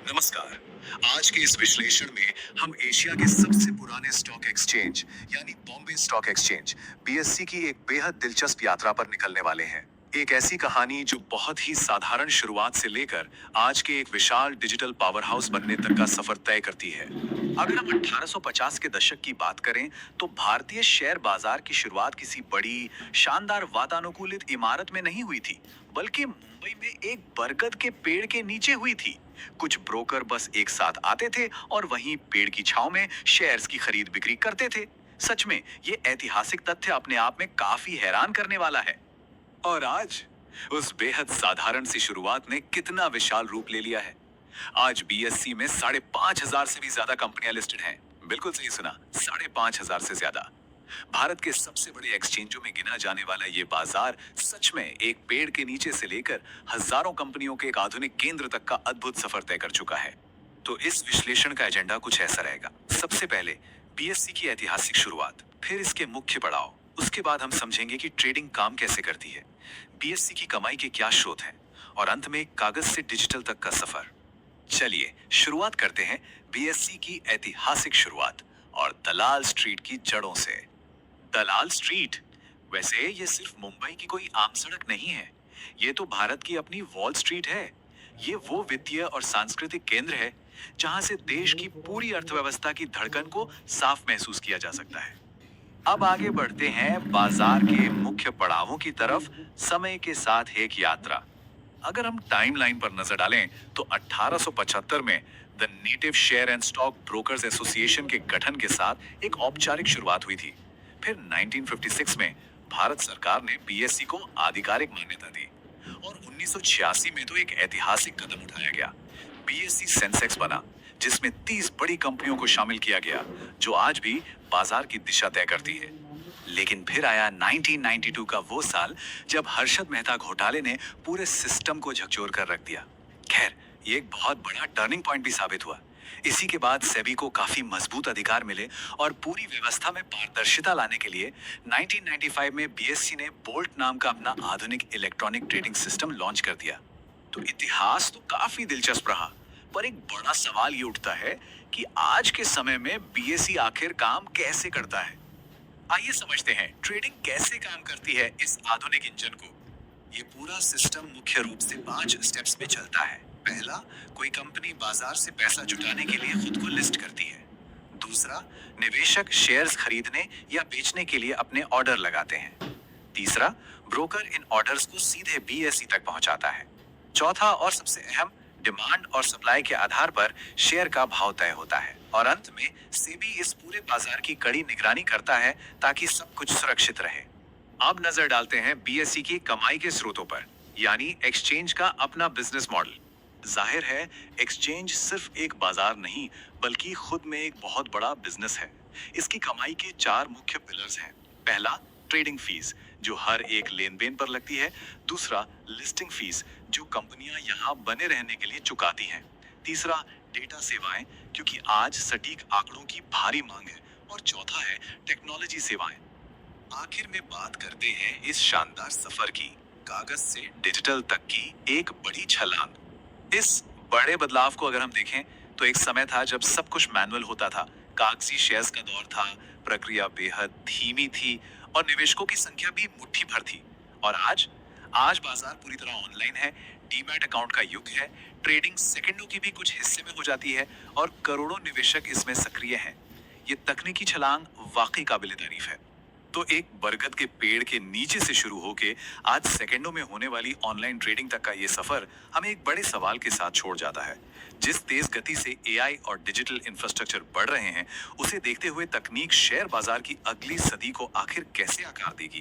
नमस्कार। आज के इस विश्लेषण में हम एशिया के सबसे पुराने स्टॉक एक्सचेंज यानी बॉम्बे स्टॉक एक्सचेंज बीएससी की एक बेहद दिलचस्प यात्रा पर निकलने वाले हैं। एक ऐसी कहानी जो बहुत ही साधारण शुरुआत से लेकर आज के एक विशाल डिजिटल पावर हाउस बनने तक का सफर तय करती है। अगर हम 1850 के दशक की बात करें, तो भारतीय शेयर बाजार की शुरुआत किसी बड़ी, शानदार वातानुकूलित इमारत में नहीं हुई थी, बल्कि मुंबई में एक बरगद के पेड़ के नीचे हुई थी। कुछ ब्रोकर बस एक साथ आते थे और वहीं पेड़ की छांव में शेयर्स की खरीद बिक्री करते थे। सच में ये ऐतिहासिक तथ्य अपने आप में काफी हैरान करने वाला है। और आज उस बेहद साधारण सी शुरुआत ने कितना विशाल रूप ले लिया है। आज बीएससी में 5,500 से भी ज्यादा कंपनियां लिस्टेड हैं। बिल्कुल सही सुना, 5,500 से ज्यादा। भारत के सबसे बड़े एक्सचेंजों में गिना जाने वाला ये बाजार सच में एक पेड़ के नीचे से लेकर हजारों कंपनियों के एक आधुनिक केंद्र तक का अद्भुत सफर तय कर चुका है। तो इस विश्लेषण का एजेंडा कुछ ऐसा रहेगा। सबसे पहले बीएससी की ऐतिहासिक शुरुआत, फिर इसके मुख्य पड़ाव, उसके बाद हम समझेंगे कि ट्रेडिंग काम कैसे करती है, बीएससी की कमाई के क्या स्रोत हैं, और अंत में कागज से डिजिटल तक का सफर। चलिए शुरुआत करते हैं बीएससी की ऐतिहासिक शुरुआत और दलाल स्ट्रीट की जड़ों से। दलाल स्ट्रीट, वैसे ये सिर्फ मुंबई की कोई आम सड़क नहीं है। ये तो भारत की अपनी वॉल स्ट्रीट है। ये वो वित्तीय और सांस्कृतिक केंद्र है जहां से देश की पूरी अर्थव्यवस्था की धड़कन को साफ महसूस किया जा सकता है। अब आगे बढ़ते हैं बाजार के मुख्य पड़ावों की तरफ, समय के साथ एक यात्रा। अगर हम टाइमलाइन पर नजर डालें, तो 1875 में the native share and stock brokers association के गठन के साथ एक औपचारिक शुरुआत हुई थी। फिर 1956 में भारत सरकार ने बीएससी को आधिकारिक मान्यता दी और 1986 में तो एक ऐतिहासिक कदम उठाया गया। बीएससी सेंसेक्स बना, जिसमें 30 बड़ी कंपनियों को शामिल किया गया, जो आज भी बाजार की दिशा तय करती है। लेकिन फिर आया 1992 का वो साल जब हर्षद मेहता घोटाले ने पूरे सिस्टम को झकझोर कर रख दिया। खैर, ये एक बहुत बड़ा टर्निंग पॉइंट भी साबित हुआ। इसी के बाद सेबी को काफी मजबूत अधिकार मिले और पूरी व्यवस्था में पारदर्शिता लाने के लिए 1995 में बीएससी ने बोल्ट नाम का अपना आधुनिक इलेक्ट्रॉनिक ट्रेडिंग सिस्टम लॉन्च कर दिया। तो इतिहास तो काफी दिलचस्प रहा, पर एक बड़ा सवाल ये उठता है कि आज के समय में बीएससी आखिर काम कैसे करता है। आइए समझते हैं ट्रेडिंग कैसे काम करती है इस आधुनिक इंजन को। ये पूरा सिस्टम मुख्य रूप से 5 स्टेप्स में चलता है। पहला, कोई कंपनी बाजार से पैसा जुटाने के लिए खुद को लिस्ट करती है। दूसरा, निवेशक शेयर्स खरीदने या बेचने के लिए अपने ऑर्डर लगाते हैं। तीसरा, ब्रोकर इन ऑर्डर्स को सीधे बीएसई तक पहुंचाता है। चौथा और सबसे अहम, डिमांड और सप्लाई के आधार पर शेयर का भाव तय होता है। और अंत में सेबी इस पूरे बाजार की कड़ी निगरानी करता है ताकि सब कुछ सुरक्षित रहे। अब नजर डालते हैं बीएसई की कमाई के स्रोतों पर, यानी एक्सचेंज का अपना बिजनेस मॉडल। जाहिर है, एक्सचेंज सिर्फ एक बाजार नहीं, बल्कि खुद में एक बहुत बड़ा बिजनेस है। इसकी कमाई के 4 मुख्य पिलर्स हैं। पहला, ट्रेडिंग फीस, जो हर एक लेन देन पर लगती है। दूसरा, लिस्टिंग फीस, जो कंपनियां यहां बने रहने के लिए चुकाती हैं। तीसरा, डेटा सेवाएं, क्योंकि आज सटीक आंकड़ों की भारी मांग है। और चौथा है टेक्नोलॉजी सेवाएं। आखिर में बात करते हैं इस शानदार सफर की, कागज से डिजिटल तक की एक बड़ी छलांग। इस बड़े बदलाव को अगर हम देखें, तो एक समय था जब सब कुछ मैनुअल होता था, कागजी शेयर्स का दौर था, प्रक्रिया बेहद धीमी थी और निवेशकों की संख्या भी मुट्ठी भर थी। और आज आज बाजार पूरी तरह ऑनलाइन है, डीमैट अकाउंट का युग है, ट्रेडिंग सेकंडों की भी कुछ हिस्से में हो जाती है और करोड़ों निवेशक इसमें सक्रिय हैं। ये तकनीकी छलांग वाकई काबिले तारीफ है। तो एक बरगद के पेड़ के नीचे से शुरू होके आज सेकंडों में होने वाली ऑनलाइन ट्रेडिंग तक का ये सफर हमें एक बड़े सवाल के साथ छोड़ जाता है। जिस तेज गति से एआई और डिजिटल इंफ्रास्ट्रक्चर बढ़ रहे हैं, उसे देखते हुए तकनीक शेयर बाजार की अगली सदी को आखिर कैसे आकार देगी,